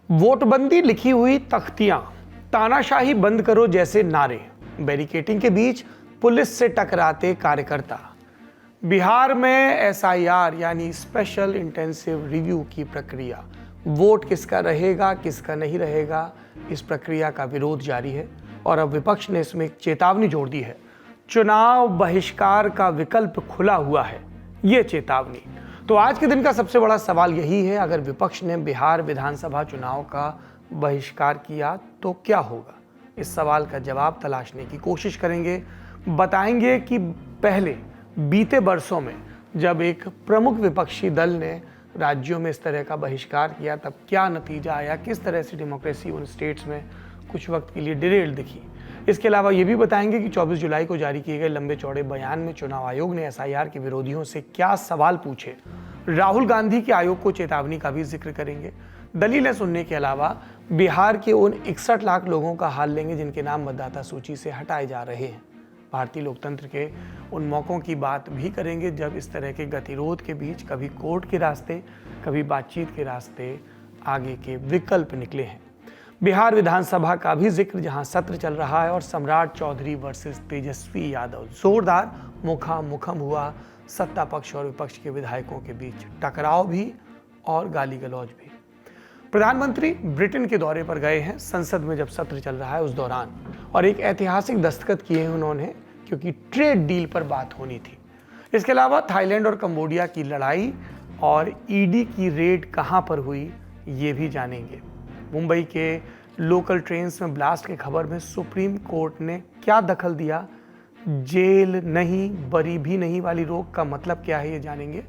वोटबंदी लिखी हुई तख्तियां, तानाशाही बंद करो जैसे नारे, बैरिकेडिंग के बीच पुलिस से टकराते कार्यकर्ता। बिहार में एसआईआर यानी स्पेशल इंटेंसिव रिव्यू की प्रक्रिया, वोट किसका रहेगा किसका नहीं रहेगा, इस प्रक्रिया का विरोध जारी है और अब विपक्ष ने इसमें एक चेतावनी जोड़ दी है। चुनाव बहिष्कार का विकल्प खुला हुआ है, ये चेतावनी। तो आज के दिन का सबसे बड़ा सवाल यही है, अगर विपक्ष ने बिहार विधानसभा चुनाव का बहिष्कार किया तो क्या होगा। इस सवाल का जवाब तलाशने की कोशिश करेंगे। बताएंगे कि पहले बीते बरसों में जब एक प्रमुख विपक्षी दल ने राज्यों में इस तरह का बहिष्कार किया तब क्या नतीजा आया, किस तरह से डेमोक्रेसी उन स्टेट्स में कुछ वक्त के लिए डिरेल्ड दिखी। इसके अलावा ये भी बताएंगे कि 24 जुलाई को जारी किए गए लंबे चौड़े बयान में चुनाव आयोग ने एसआईआर के विरोधियों से क्या सवाल पूछे। राहुल गांधी के आयोग को चेतावनी का भी जिक्र करेंगे। दलीलें सुनने के अलावा बिहार के उन 61 लाख लोगों का हाल लेंगे जिनके नाम मतदाता सूची से हटाए जा रहे हैं। भारतीय लोकतंत्र के उन मौकों की बात भी करेंगे जब इस तरह के गतिरोध के बीच कभी कोर्ट के रास्ते, कभी बातचीत के रास्ते आगे के विकल्प निकले हैं। बिहार विधानसभा का भी जिक्र, जहां सत्र चल रहा है और सम्राट चौधरी वर्सेस तेजस्वी यादव, जोरदार मुखामुखम हुआ। सत्ता पक्ष और विपक्ष के विधायकों के बीच टकराव भी और गाली गलौज भी। प्रधानमंत्री ब्रिटेन के दौरे पर गए हैं, संसद में जब सत्र चल रहा है उस दौरान, और एक ऐतिहासिक दस्तखत किए हैं उन्होंने, क्योंकि ट्रेड डील पर बात होनी थी। इसके अलावा थाईलैंड और कंबोडिया की लड़ाई और ईडी की रेड कहां पर हुई ये भी जानेंगे। मुंबई के लोकल ट्रेन्स में ब्लास्ट की खबर में सुप्रीम कोर्ट ने क्या दखल दिया, जेल नहीं बरी भी नहीं वाली रोक का मतलब क्या है ये जानेंगे।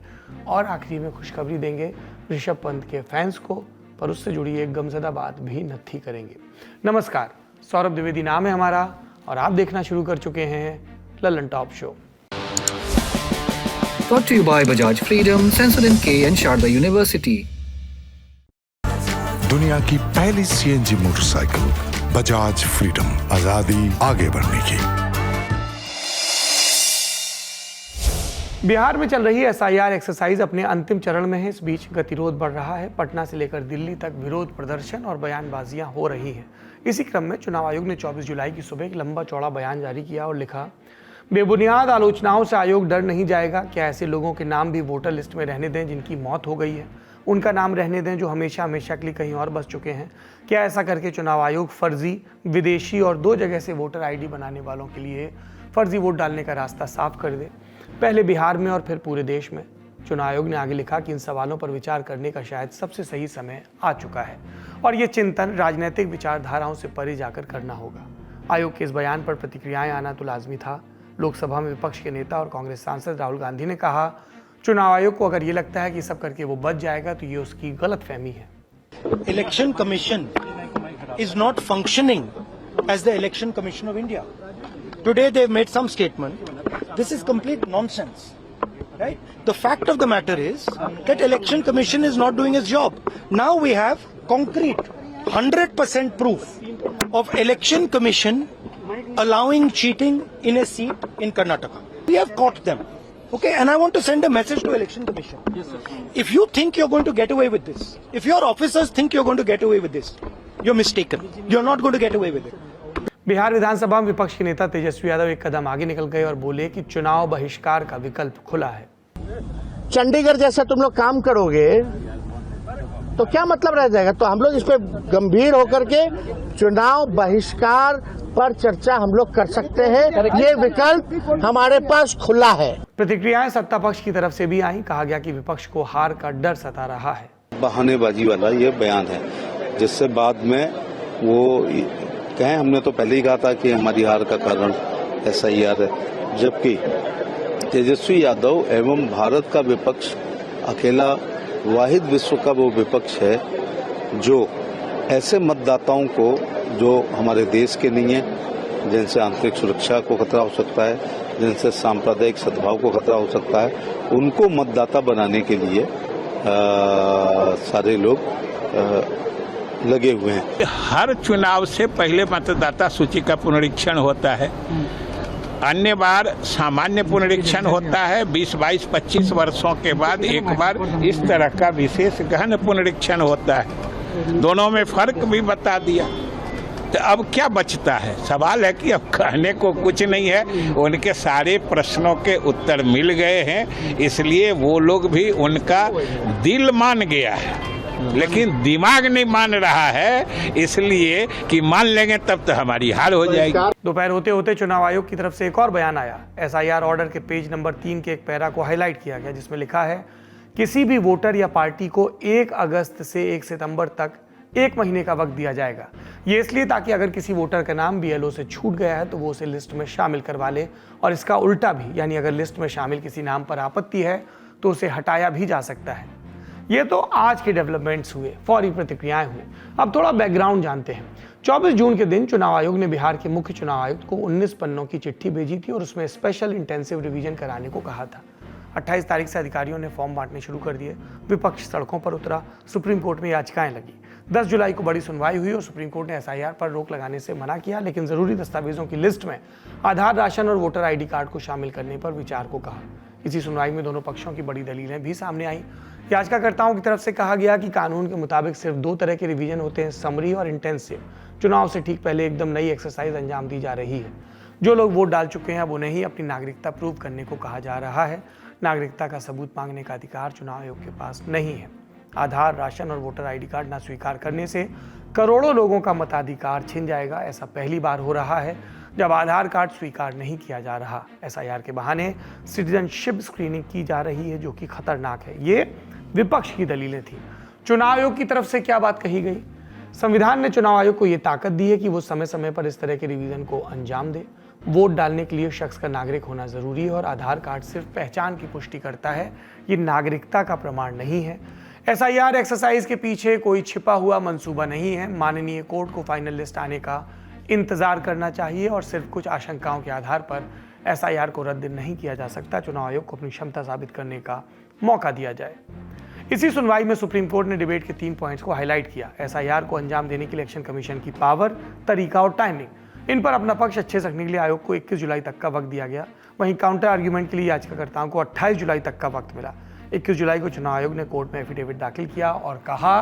और आखिरी में खुशखबरी देंगे ऋषभ पंत के फैंस को, पर उससे जुड़ी एक गमज़दा बात भी नत्थी करेंगे। नमस्कार, सौरभ द्विवेदी नाम है हमारा और आप देखना शुरू कर चुके हैं Lalan top show. Brought to you by Bajaj Freedom, Sensodyne K and Sharda University. दुनिया की पहली सीएनजी मोटरसाइकिल बजाज फ्रीडम, आजादी आगे बढ़ने की। बिहार में चल रही एसआईआर एक्सरसाइज अपने अंतिम चरण में है। इस बीच गतिरोध बढ़ रहा है। पटना से लेकर दिल्ली तक विरोध प्रदर्शन और बयानबाजियां हो रही हैं। इसी क्रम में चुनाव आयोग ने 24 जुलाई की सुबह एक लंबा चौड़ा बयान जारी किया और लिखा, बेबुनियाद आलोचनाओं से आयोग डर नहीं जाएगा। क्या ऐसे लोगों के नाम भी वोटर लिस्ट में रहने दें जिनकी मौत हो गई है, उनका नाम रहने दें जो हमेशा हमेशा के लिए कहीं और बस चुके हैं। क्या ऐसा करके चुनाव आयोग फर्जी, विदेशी और 2 जगह से वोटर आईडी बनाने वालों के लिए फर्जी वोट डालने का रास्ता साफ कर दे, पहले बिहार में और फिर पूरे देश में। चुनाव आयोग ने आगे लिखा कि इन सवालों पर विचार करने का शायद सबसे सही समय आ चुका है और ये चिंतन राजनीतिक विचारधाराओं से परे जाकर करना होगा। आयोग के इस बयान पर प्रतिक्रियाएं आना तो लाजमी था। लोकसभा में विपक्ष के नेता और कांग्रेस सांसद राहुल गांधी ने कहा, चुनाव आयोग को अगर ये लगता है कि सब करके वो बच जाएगा तो ये उसकी गलतफहमी है। Election commission is not functioning as the election commission of India. Today they've made some statement. This is complete nonsense, right? The fact of the matter is that election commission is not doing its job. Now we have concrete 100% proof of election commission allowing cheating in a seat in Karnataka. We have caught them. Okay, and I want to send a message to election commission. Yes, sir. If you think you're going to get away with this, if your officers think you're going to get away with this, you're mistaken. You're not going to get away with it. Bihar विधानसभा में विपक्ष के नेता तेजस्वी यादव एक कदम आगे निकल गए और बोले कि चुनाव बहिष्कार का विकल्प खुला है। चंडीगढ़ जैसा तुम लोग काम करोगे तो क्या मतलब रह जाएगा। तो हम लोग इस पर गंभीर होकर के चुनाव बहिष्कार पर चर्चा हम लोग कर सकते हैं। ये विकल्प हमारे पास खुला है। प्रतिक्रियाएं सत्ता पक्ष की तरफ से भी आई। कहा गया कि विपक्ष को हार का डर सता रहा है। बहानेबाजी वाला ये बयान है, जिससे बाद में वो कहें हमने तो पहले ही कहा था कि हमारी हार का कारण एसआईआर है, जबकि तेजस्वी यादव एवं भारत का विपक्ष अकेला वाहिद विश्व का वो विपक्ष है जो ऐसे मतदाताओं को, जो हमारे देश के नहीं है, जिनसे आंतरिक सुरक्षा को खतरा हो सकता है, जिनसे सांप्रदायिक सद्भाव को खतरा हो सकता है, उनको मतदाता बनाने के लिए सारे लोग लगे हुए हैं। हर चुनाव से पहले मतदाता सूची का पुनरीक्षण होता है, अन्य बार सामान्य पुनरीक्षण होता है। 20, 22, 25 वर्षों के बाद एक बार इस तरह का विशेष गहन पुनरीक्षण होता है। दोनों में फर्क भी बता दिया। तो अब क्या बचता है? सवाल है कि अब कहने को कुछ नहीं है। उनके सारे प्रश्नों के उत्तर मिल गए हैं, इसलिए वो लोग भी, उनका दिल मान गया है लेकिन दिमाग नहीं मान रहा है, इसलिए कि मान लेंगे तब तो हमारी हार हो जाएगी। दोपहर होते होते चुनाव आयोग की तरफ से एक और बयान आया। एसआईआर ऑर्डर के पेज नंबर 3 के एक पैरा को हाईलाइट किया गया, जिसमें लिखा है, किसी भी वोटर या पार्टी को 1 अगस्त से 1 सितंबर तक 1 महीने का वक्त दिया जाएगा। ये इसलिए ताकि अगर किसी वोटर का नाम बीएलओ से छूट गया है तो वो उसे लिस्ट में शामिल करवा ले, और इसका उल्टा भी, यानी अगर लिस्ट में शामिल किसी नाम पर आपत्ति है तो उसे हटाया भी जा सकता है। ये तो आज के डेवलपमेंट्स हुए, फौरी प्रतिक्रियाएं हुई। अब थोड़ा बैकग्राउंड जानते हैं। 24 जून के दिन चुनाव आयोग ने बिहार के मुख्य चुनाव आयुक्त को 19 पन्नों की चिट्ठी भेजी थी और उसमें स्पेशल इंटेंसिव रिवीजन कराने को कहा था। 28 तारीख से अधिकारियों ने फॉर्म बांटने शुरू कर दिए। विपक्ष सड़कों पर उतरा, सुप्रीम कोर्ट में याचिकाएं लगी। 10 जुलाई को बड़ी सुनवाई हुई और सुप्रीम कोर्ट ने एसआईआर पर रोक लगाने से मना किया, लेकिन जरूरी दस्तावेजों की लिस्ट में आधार, राशन और वोटर आईडी कार्ड को शामिल करने पर विचार को कहा। इसी सुनवाई में दोनों पक्षों की बड़ी दलीलें भी सामने आई। याचिकाकर्ताओं की तरफ से कहा गया कि कानून के मुताबिक सिर्फ 2 तरह के रिवीजन होते हैं, समरी और इंटेंसिव। चुनाव से ठीक पहले एकदम नई एक्सरसाइज अंजाम दी जा रही है। जो लोग वोट डाल चुके हैं अब उन्हें ही अपनी नागरिकता प्रूव करने को कहा जा रहा है। नागरिकता का सबूत मांगने का अधिकार चुनाव आयोग के पास नहीं है। आधार, राशन और वोटर आईडी कार्ड ना स्वीकार करने से करोड़ों लोगों का मताधिकार छिन जाएगा। ऐसा पहली बार हो रहा है जब आधार कार्ड स्वीकार नहीं किया जा रहा। एसआईआर के बहाने सिटीजनशिप स्क्रीनिंग की जा रही है, जो कि खतरनाक है। ये विपक्ष की दलीलें थी। चुनाव आयोग की तरफ से क्या बात कही गई? संविधान ने चुनाव आयोग को यह ताकत दी है कि वो समय समय पर इस तरह के रिवीजन को अंजाम दे। वोट डालने के लिए शख्स का नागरिक होना जरूरी है और आधार कार्ड सिर्फ पहचान की पुष्टि करता है, ये नागरिकता का प्रमाण नहीं है। एसआईआर एक्सरसाइज के पीछे कोई छिपा हुआ मंसूबा नहीं है। माननीय कोर्ट को फाइनल लिस्ट आने का इंतजार करना चाहिए और सिर्फ कुछ आशंकाओं के आधार पर एसआईआर को रद्द नहीं किया जा सकता। चुनाव आयोग को अपनी क्षमता साबित करने का मौका दिया जाए। इसी सुनवाई में सुप्रीम कोर्ट ने डिबेट के 3 पॉइंट्स को हाईलाइट किया। एसआईआर को अंजाम देने के लिए इलेक्शन कमीशन की पावर, तरीका और टाइमिंग। इन पर अपना पक्ष अच्छे से रखने के लिए आयोग को 21 जुलाई तक का वक्त दिया गया। वहीं काउंटर आर्ग्यूमेंट के लिए याचिकाकर्ताओं को 28 जुलाई तक का वक्त मिला। 21 जुलाई को चुनाव आयोग ने कोर्ट में एफिडेविट दाखिल किया और कहा,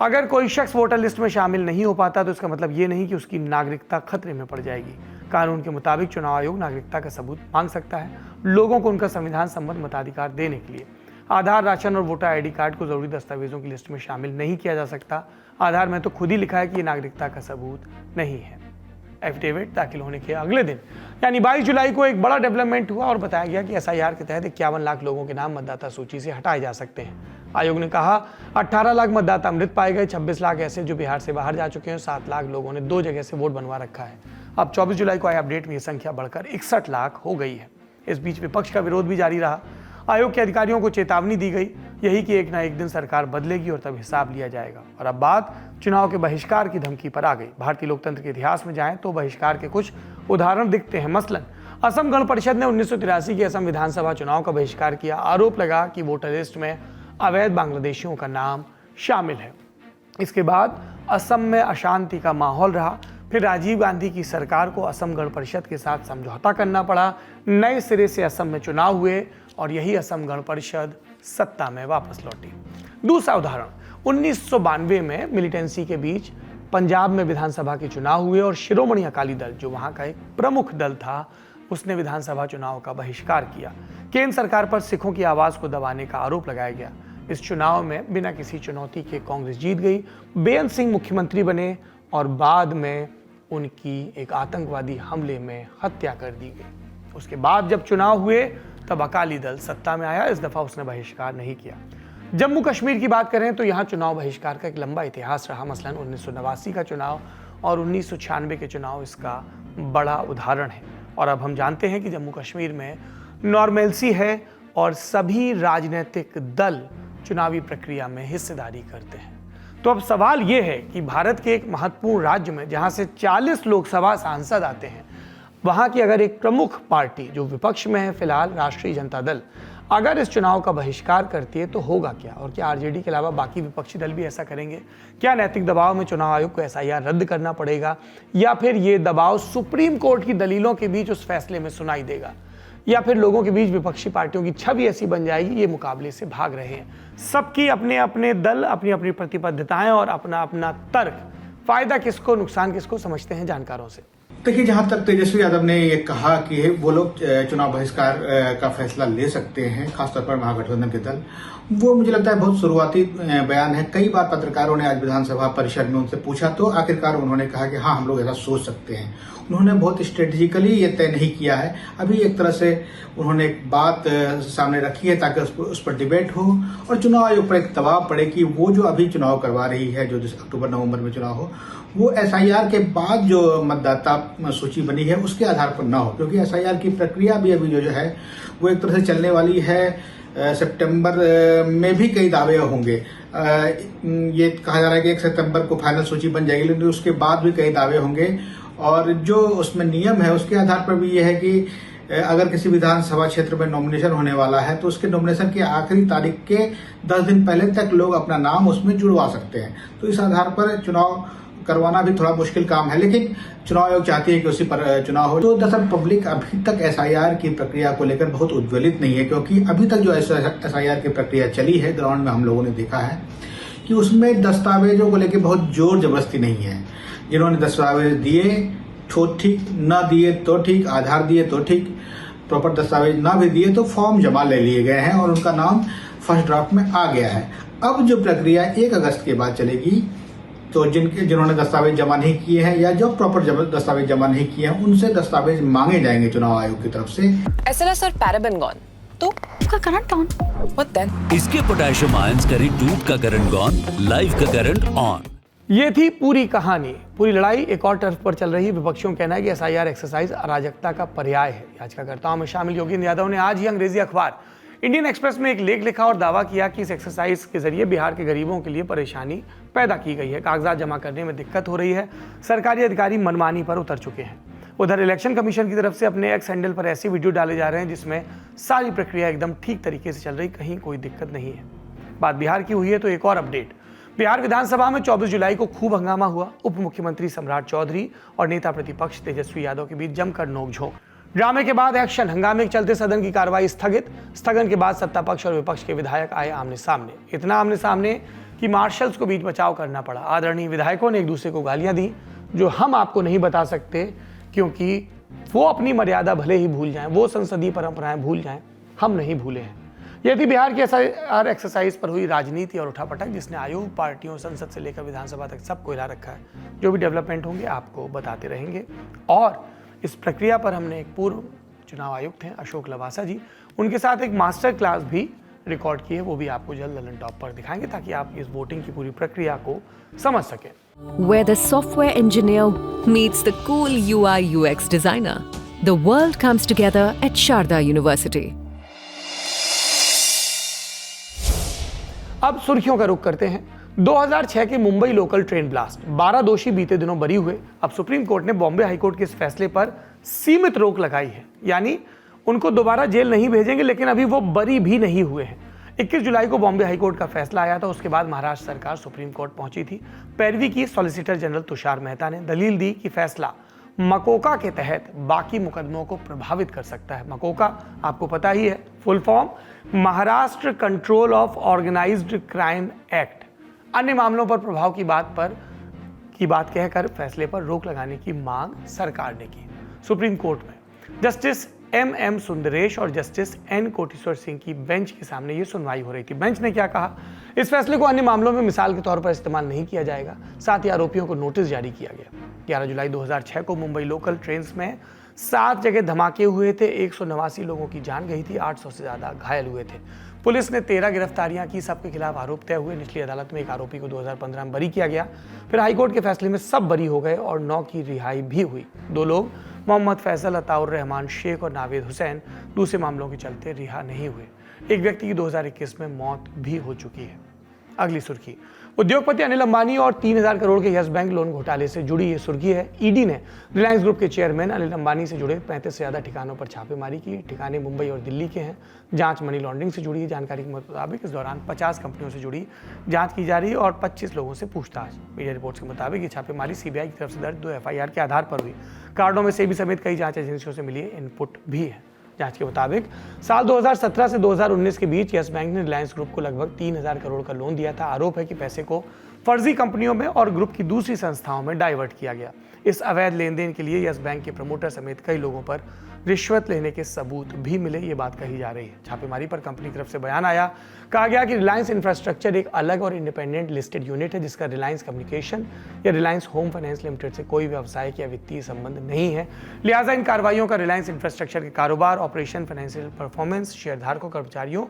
अगर कोई शख्स वोटर लिस्ट में शामिल नहीं हो पाता तो इसका मतलब ये नहीं कि उसकी नागरिकता खतरे में पड़ जाएगी। कानून के मुताबिक चुनाव आयोग नागरिकता का सबूत मांग सकता है लोगों को उनका संविधान संबद्ध मताधिकार देने के लिए। आधार, राशन और वोटर आईडी कार्ड को जरूरी दस्तावेजों की लिस्ट में शामिल नहीं किया जा सकता। आधार में तो खुद ही लिखा है कि ये नागरिकता का सबूत नहीं है। एफिडेविट दाखिल होने के अगले दिन यानी 22 जुलाई को एक बड़ा डेवलपमेंट हुआ और बताया गया कि एसआईआर के तहत 51 लाख लोगों के नाम मतदाता सूची से हटाए जा सकते हैं। आयोग ने कहा 18 लाख मतदाता मृत पाए गए, 26 लाख ऐसे जो बिहार से बाहर जा चुके हैं, 7 लाख लोगों ने 2 जगह से वोट बनवा रखा है। अब 24 जुलाई को आए अपडेट में यह संख्या बढ़कर 61 लाख हो गई है। इस बीच विपक्ष का विरोध भी जारी रहा। आयोग के अधिकारियों को चेतावनी दी गई, यही कि एक ना एक दिन सरकार बदलेगी और तब हिसाब लिया जाएगा। और अब बात चुनाव के बहिष्कार की धमकी पर आ गई। भारतीय लोकतंत्र के इतिहास में जाएं तो बहिष्कार के कुछ उदाहरण दिखते हैं। मसलन असम गण परिषद ने 1983 के असम विधानसभा चुनाव का बहिष्कार किया। आरोप लगा कि वोटर लिस्ट में अवैध बांग्लादेशियों का नाम शामिल है। इसके बाद असम में अशांति का माहौल रहा। फिर राजीव गांधी की सरकार को असम गण परिषद के साथ समझौता करना पड़ा। नए सिरे से असम में चुनाव हुए और यही असम गण परिषद सत्ता में वापस लौटी। दूसरा उदाहरण 1992 में मिलिटेंसी के बीच पंजाब में विधानसभा के चुनाव हुए और शिरोमणि अकाली दल, जो वहां का एक प्रमुख दल था, उसने विधानसभा चुनाव का बहिष्कार किया। केंद्र सरकार पर सिखों की आवाज को दबाने का आरोप लगाया गया। इस चुनाव में बिना किसी चुनौती के कांग्रेस जीत गई। बेअंत सिंह मुख्यमंत्री बने और बाद में उनकी एक आतंकवादी हमले में हत्या कर दी गई। उसके बाद जब चुनाव हुए तब अकाली दल सत्ता में आया। इस दफा उसने बहिष्कार नहीं किया। जम्मू कश्मीर की बात करें तो यहाँ चुनाव बहिष्कार का एक लंबा इतिहास रहा। मसलन 1989 का चुनाव और 1996 के चुनाव इसका बड़ा उदाहरण है। और अब हम जानते हैं कि जम्मू कश्मीर में नॉर्मेल्सी है और सभी राजनीतिक दल चुनावी प्रक्रिया में हिस्सेदारी करते हैं। तो अब सवाल ये है कि भारत के एक महत्वपूर्ण राज्य में जहाँ से 40 लोकसभा सांसद आते हैं, वहाँ की अगर एक प्रमुख पार्टी जो विपक्ष में है फिलहाल, राष्ट्रीय जनता दल, अगर इस चुनाव का बहिष्कार करती है तो होगा क्या? और क्या आरजेडी के अलावा बाकी विपक्षी दल भी ऐसा करेंगे? क्या नैतिक दबाव में चुनाव आयोग को एसआईआर रद्द करना पड़ेगा या फिर ये दबाव सुप्रीम कोर्ट की दलीलों के बीच उस फैसले में सुनाई देगा? या फिर लोगों के बीच विपक्षी पार्टियों की छवि ऐसी बन जाएगी ये मुकाबले से भाग रहे हैं। सबकी अपने अपने दल, अपनी अपनी प्रतिबद्धताएं और अपना अपना तर्क। फायदा किसको, नुकसान किसको, समझते हैं जानकारों से। देखिए, जहां तक तेजस्वी यादव ने ये कहा कि वो लोग चुनाव बहिष्कार का फैसला ले सकते हैं, खासतौर पर महागठबंधन के दल, वो मुझे लगता है बहुत शुरुआती बयान है। कई बार पत्रकारों ने आज विधानसभा परिषद में उनसे पूछा तो आखिरकार उन्होंने कहा कि हाँ, हम लोग ऐसा सोच सकते हैं। उन्होंने बहुत स्ट्रेटेजिकली ये तय नहीं किया है। अभी एक तरह से उन्होंने एक बात सामने रखी है ताकि उस पर डिबेट हो और चुनाव आयोग पर एक दबाव पड़े कि वो जो अभी चुनाव करवा रही है, जो अक्टूबर नवंबर में चुनाव हो, वो SIR के बाद जो मतदाता सूची बनी है उसके आधार पर ना हो, क्योंकि SIR की प्रक्रिया भी अभी जो है वो एक तरह से चलने वाली है। सितंबर में भी कई दावे होंगे। ये कहा जा रहा है कि 1 सितंबर को फाइनल सूची बन जाएगी, लेकिन उसके बाद भी कई दावे होंगे। और जो उसमें नियम है उसके आधार पर भी यह है कि अगर किसी विधानसभा क्षेत्र में नॉमिनेशन होने वाला है तो उसके नॉमिनेशन की आखिरी तारीख के 10 दिन पहले तक लोग अपना नाम उसमें जुड़वा सकते हैं। तो इस आधार पर चुनाव करवाना भी थोड़ा मुश्किल काम है, लेकिन चुनाव आयोग चाहती है कि उसी पर चुनाव हो। तो दरअसल पब्लिक अभी तक SIR की प्रक्रिया को लेकर बहुत उज्ज्वलित नहीं है, क्योंकि अभी तक जो SIR की प्रक्रिया चली है, ग्राउंड में हम लोगों ने देखा है कि उसमें दस्तावेजों को लेकर बहुत जोर जबरदस्ती नहीं है। जिन्होंने दस्तावेज दिए तो ठीक, न दिए तो ठीक, आधार दिए तो ठीक, प्रॉपर दस्तावेज ना भी दिए तो फॉर्म जमा ले लिए गए हैं और उनका नाम फर्स्ट ड्राफ्ट में आ गया है। अब जो प्रक्रिया 1 अगस्त के बाद चलेगी, तो जिन्होंने दस्तावेज जमा नहीं किए हैं या जो प्रॉपर दस्तावेज जमा नहीं किए हैं, उनसे दस्तावेज मांगे जाएंगे चुनाव आयोग की तरफ से। SLS और पैराबेन गॉन, तो उसका करंट ऑन। What then? इसके पोटेशियम आयंस करें टूट का करंट गॉन, लाइव का करंट ऑन। ये थी पूरी कहानी। पूरी लड़ाई एक और टर्फ पर चल रही है। विपक्षियों का कहना है कि SIR एक्सरसाइज अराजकता का पर्याय है। याचिकाकर्ताओं में शामिल योगेंद्र यादव ने आज ही अंग्रेजी अखबार इंडियन एक्सप्रेस में एक लेख लिखा और दावा किया कि इस एक्सरसाइज के जरिए बिहार के गरीबों के लिए परेशानी पैदा की गई है। कागजात जमा करने में दिक्कत हो रही है, सरकारी अधिकारी मनमानी पर उतर चुके हैं। उधर इलेक्शन कमीशन की तरफ से अपने एक्स हैंडल पर ऐसी वीडियो डाले जा रहे हैं जिसमें सारी प्रक्रिया एकदम ठीक तरीके से चल रही, कहीं कोई दिक्कत नहीं है। बात बिहार की हुई है तो एक और अपडेट। बिहार विधानसभा में 24 जुलाई को खूब हंगामा हुआ। उप मुख्यमंत्री सम्राट चौधरी और नेता प्रतिपक्ष तेजस्वी यादव के बीच जमकर नोकझोंक। ड्रामे के बाद एक्शन। हंगामे के चलते सदन की कार्रवाई स्थगित। स्थगन के बाद सत्ता पक्ष और विपक्ष के विधायक आए आमने सामने। इतना आमने सामने कि मार्शल्स को बीच बचाव करना पड़ा। आदरणीय विधायकों ने एक दूसरे को गालियां दी, जो हम आपको नहीं बता सकते, क्योंकि वो अपनी मर्यादा भले ही भूल जाएं, वो संसदीय परंपराएं भूल जाएं, हम नहीं भूले हैं। यह थी बिहार की SIR एक्सरसाइज पर हुई राजनीति और उठापटक, जिसने आयोग, पार्टियों, संसद से लेकर विधानसभा तक सबको हिला रखा है। जो भी डेवलपमेंट होंगे आपको बताते रहेंगे। और इस प्रक्रिया पर हमने एक पूर्व चुनाव आयुक्त हैं अशोक लवासा जी, उनके साथ एक मास्टर क्लास भी रिकॉर्ड की है, वो भी आपको जल्द ललन टॉप पर दिखाएंगे ताकि आप इस वोटिंग की पूरी प्रक्रिया को समझ सकें। Where the software engineer meets the cool UI UX designer, the world comes together at Sharda University. अब सुर्खियों का रुख करते हैं। 2006 के मुंबई लोकल ट्रेन ब्लास्ट, 12 दोषी बीते दिनों बरी हुए। अब सुप्रीम कोर्ट ने बॉम्बे हाईकोर्ट के इस फैसले पर सीमित रोक लगाई है, यानी उनको दोबारा जेल नहीं भेजेंगे, लेकिन अभी वो बरी भी नहीं हुए हैं। 21 जुलाई को बॉम्बे हाईकोर्ट का फैसला आया था। उसके बाद महाराष्ट्र सरकार सुप्रीम कोर्ट पहुंची थी। पैरवी की सॉलिसिटर जनरल तुषार मेहता ने दलील दी कि फैसला मकोका के तहत बाकी मुकदमों को प्रभावित कर सकता है। मकोका आपको पता ही है, full form Maharashtra control of organised crime act. अन्य मामलों पर प्रभाव की बात कहकर फैसले पर रोक लगाने की मांग सरकार ने की। सुप्रीम कोर्ट में जस्टिस MM सुंदरेश और जस्टिस N कोटेश्वर सिंह की बेंच के सामने ये सुनवाई हो रही थी। बेंच ने क्या कहा? इस फैसले को अन्य मामलों में मिसाल के तौर पर इस्तेमाल नहीं किया जाएगा। साथ ही आरोपियों को नोटिस जारी किया गया। 11 जुलाई 2006 को मुंबई लोकल ट्रेन में 7 जगह धमाके हुए थे। 189 लोगों की जान गई थी, 800 से ज्यादा घायल हुए थे। पुलिस ने 13 गिरफ्तारियां की, सबके खिलाफ आरोप तय हुए। निचली अदालत में एक आरोपी को 2015 में बरी किया गया। फिर हाईकोर्ट के फैसले में सब बरी हो गए और 9 की रिहाई भी हुई। 2 लोग मोहम्मद फैसल, अताउर रहमान शेख और नावेद हुसैन दूसरे मामलों के चलते रिहा नहीं हुए। एक व्यक्ति की 2021 में मौत भी हो चुकी है। अगली सुर्खी, उद्योगपति अनिल अंबानी और 3000 करोड़ के यस बैंक लोन घोटाले से जुड़ी ये सुर्खी है। ईडी ने रिलायंस ग्रुप के चेयरमैन अनिल अंबानी से जुड़े 35 से ज्यादा ठिकानों पर छापेमारी की। ठिकाने मुंबई और दिल्ली के हैं। जांच मनी लॉन्ड्रिंग से जुड़ी है। जानकारी के मुताबिक इस दौरान 50 कंपनियों से जुड़ी जांच की जा रही है और 25 लोगों से पूछताछ। मीडिया रिपोर्ट्स के मुताबिक ये छापेमारी CBI की तरफ से दर्ज 2 FIR के आधार पर हुई। कार्डों में सेबी समेत कई जांच एजेंसियों से मिली इनपुट भी है। जांच के मुताबिक साल 2017 से 2019 के बीच यस बैंक ने रिलायंस ग्रुप को लगभग 3,000 करोड़ का लोन दिया था। आरोप है कि पैसे को फर्जी कंपनियों में और ग्रुप की दूसरी संस्थाओं में डाइवर्ट किया गया। इस अवैध लेन देन के लिए यस बैंक के प्रमोटर समेत कई लोगों पर रिश्वत लेने के सबूत भी मिले, ये बात कही जा रही है। छापेमारी पर कंपनी की तरफ से बयान आया, कहा गया कि रिलायंस इंफ्रास्ट्रक्चर एक अलग और इंडिपेंडेंट लिस्टेड यूनिट है जिसका रिलायंस कम्युनिकेशन या रिलायंस होम फाइनेंस लिमिटेड से कोई व्यावसायिक या वित्तीय संबंध नहीं है। लिहाजा इन कार्रवाइयों का रिलायंस इंफ्रास्ट्रक्चर के कारोबार, ऑपरेशन, फाइनेंशियल परफॉर्मेंस, शेयरधारकों, कर्मचारियों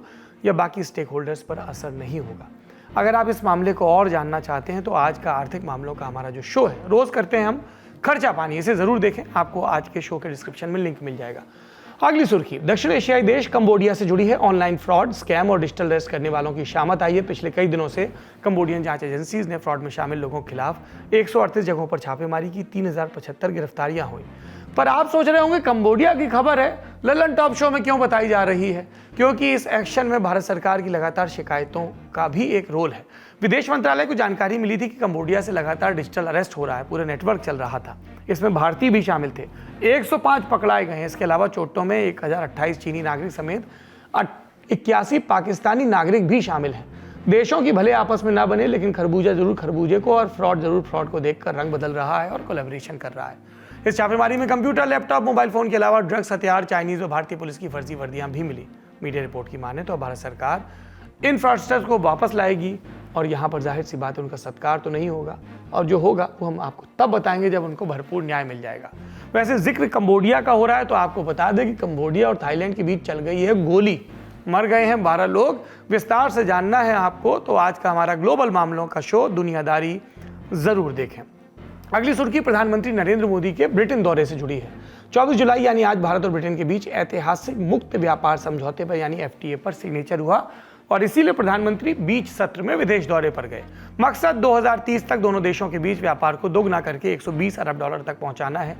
या बाकी स्टेक होल्डर्स पर असर नहीं होगा। अगर आप इस मामले को और जानना चाहते हैं तो आज का आर्थिक मामलों का हमारा जो शो है, रोज करते हैं हम खर्चा पानी, इसे जरूर देखें। आपको आज के शो के डिस्क्रिप्शन में लिंक मिल जाएगा। अगली सुर्खी, दक्षिण एशियाई देश कंबोडिया से जुड़ी है। ऑनलाइन फ्रॉड, स्कैम और डिजिटल अरेस्ट करने वालों की शामत आई है। पिछले कई दिनों से कंबोडियन जांच एजेंसीज ने फ्रॉड में शामिल लोगों के खिलाफ 138 जगहों पर छापेमारी की, 3075 गिरफ्तारियां हुई। पर आप सोच रहे होंगे कंबोडिया की खबर है, ललन टॉप शो में क्यों बताई जा रही है? क्योंकि इस एक्शन में भारत सरकार की लगातार शिकायतों का भी एक रोल है। विदेश मंत्रालय को जानकारी मिली थी कि कंबोडिया से लगातार डिजिटल अरेस्ट हो रहा है, पूरे नेटवर्क चल रहा था। इसमें भारतीय भी शामिल थे। 105 पकड़ाए गए हैं। इसके अलावा चोटों में 1028 चीनी नागरिक समेत 81 पाकिस्तानी नागरिक भी शामिल हैं। देशों की भले आपस में ना बने, लेकिन खरबूजा जरूर खरबूजे को और फ्रॉड जरूर फ्रॉड को देखकर रंग बदल रहा है और कोलैबोरेशन कर रहा है। इस छापेमारी में कंप्यूटर, लैपटॉप, मोबाइल फोन के अलावा ड्रग्स, हथियार, चाइनीज और भारतीय पुलिस की फर्जी वर्दियां भी मिली। मीडिया रिपोर्ट की माने तो भारत सरकार इन फ्रॉडस्टर्स को वापस लाएगी और यहाँ पर जाहिर सी बात है उनका सत्कार तो नहीं होगा, और जो होगा वो हम आपको तब बताएंगे जब उनको भरपूर न्याय मिल जाएगा। वैसे जिक्र कंबोडिया का हो रहा है तो आपको बता दें कि कंबोडिया और थाईलैंड के बीच चल गई है गोली, मर गए हैं 12 लोग। विस्तार से जानना है आपको तो आज का हमारा ग्लोबल मामलों का शो दुनियादारी जरूर देखें। अगली सुर्खी प्रधानमंत्री नरेंद्र मोदी के ब्रिटेन दौरे से जुड़ी है। 24 जुलाई यानी आज भारत और ब्रिटेन के बीच ऐतिहासिक मुक्त व्यापार समझौते पर यानी FTA पर सिग्नेचर हुआ और इसीलिए प्रधानमंत्री बीच सत्र में विदेश दौरे पर गए। मकसद 2030 तक दोनों देशों के बीच व्यापार को दोगुना करके 120 अरब डॉलर तक पहुंचाना है।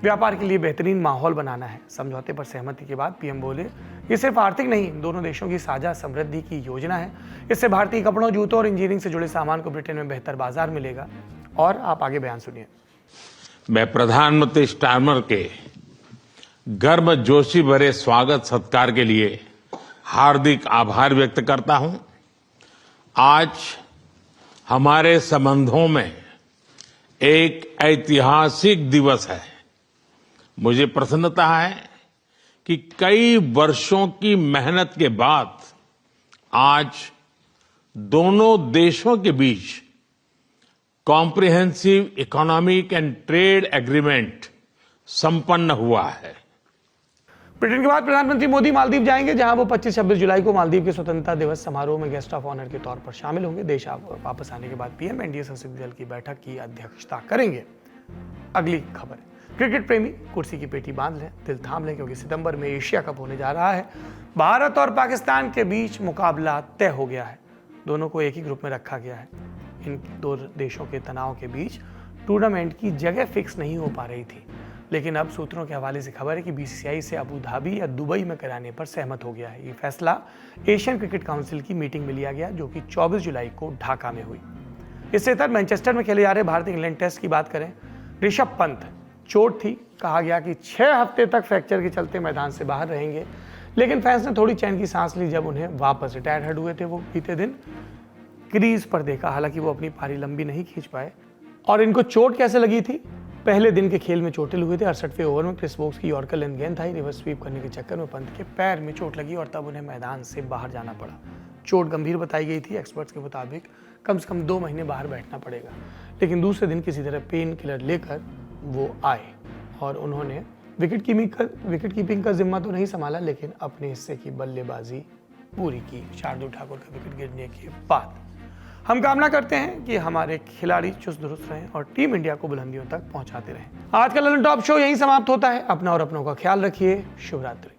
व्यापार के लिए बेहतरीन माहौल बनाना है। समझौते पर सहमति के बाद पीएम बोले, ये सिर्फ आर्थिक नहीं, दोनों देशों की साझा समृद्धि की योजना है। इससे भारतीय कपड़ों, जूतों और इंजीनियरिंग से जुड़े सामान को ब्रिटेन में बेहतर बाजार मिलेगा। और आप आगे बयान सुनिए। मैं प्रधानमंत्री स्टारमर के गर्मजोशी भरे स्वागत सत्कार के लिए हार्दिक आभार व्यक्त करता हूं। आज हमारे संबंधों में एक ऐतिहासिक दिवस है। मुझे प्रसन्नता है कि कई वर्षों की मेहनत के बाद आज दोनों देशों के बीच comprehensive economic and trade agreement संपन्न हुआ है। ब्रिटेन के बाद प्रधानमंत्री मोदी मालदीव जाएंगे, जहां वो 25-26 जुलाई को मालदीव के स्वतंत्रता दिवस समारोह में गेस्ट ऑफ ऑनर के तौर पर शामिल होंगे। देश वापस आने के बाद पीएम एनडीए संसदीय दल की बैठक की अध्यक्षता करेंगे। अगली खबर, क्रिकेट प्रेमी कुर्सी की पेटी बांध लें, दिल थाम लें, क्योंकि सितंबर में एशिया कप होने जा रहा है। भारत और पाकिस्तान के बीच मुकाबला तय हो गया है। दोनों को एक ही ग्रुप में रखा गया है। इन दो देशों के तनाव के बीच टूर्नामेंट की जगह फिक्स नहीं हो पा रही थी, लेकिन अब सूत्रों के हवाले से खबर है कि बीसीसीआई से अबू धाबी या दुबई में कराने पर सहमत हो गया है। ये फैसला एशियन क्रिकेट काउंसिल की मीटिंग में लिया गया, जो कि 24 जुलाई को ढाका में हुई। इससे तहत मैनचेस्टर में खेले जा रहे भारत इंग्लैंड टेस्ट की बात करें, ऋषभ पंत चोट थी, कहा गया कि 6 हफ्ते तक फ्रैक्चर के चलते मैदान से बाहर रहेंगे, लेकिन फैंस ने थोड़ी चैन की सांस ली जब उन्हें वापस रिटायर हेड हुए थे। वो बीते दिन क्रीज पर देखा, हालांकि वो अपनी पारी लंबी नहीं खींच पाए। और इनको चोट कैसे लगी थी? पहले दिन के खेल में चोटिल हुए थे। 68वें ओवर में क्रिस वोक्स की यॉर्कर लेंथ गेंद था, रिवर्स स्वीप करने के चक्कर में पंत के पैर में चोट लगी और तब उन्हें मैदान से बाहर जाना पड़ा। चोट गंभीर बताई गई थी। एक्सपर्ट्स के मुताबिक कम से कम 2 महीने बाहर बैठना पड़ेगा, लेकिन दूसरे दिन किसी तरह पेन किलर लेकर वो आए और उन्होंने विकेट कीपिंग का जिम्मा तो नहीं संभाला, लेकिन अपने हिस्से की बल्लेबाजी पूरी की। शार्दुल ठाकुर का विकेट गिरने के बाद हम कामना करते हैं कि हमारे खिलाड़ी चुस्त दुरुस्त रहें और टीम इंडिया को बुलंदियों तक पहुंचाते रहें। आज का ललन टॉप शो यहीं समाप्त होता है। अपना और अपनों का ख्याल रखिए। शुभ रात्रि।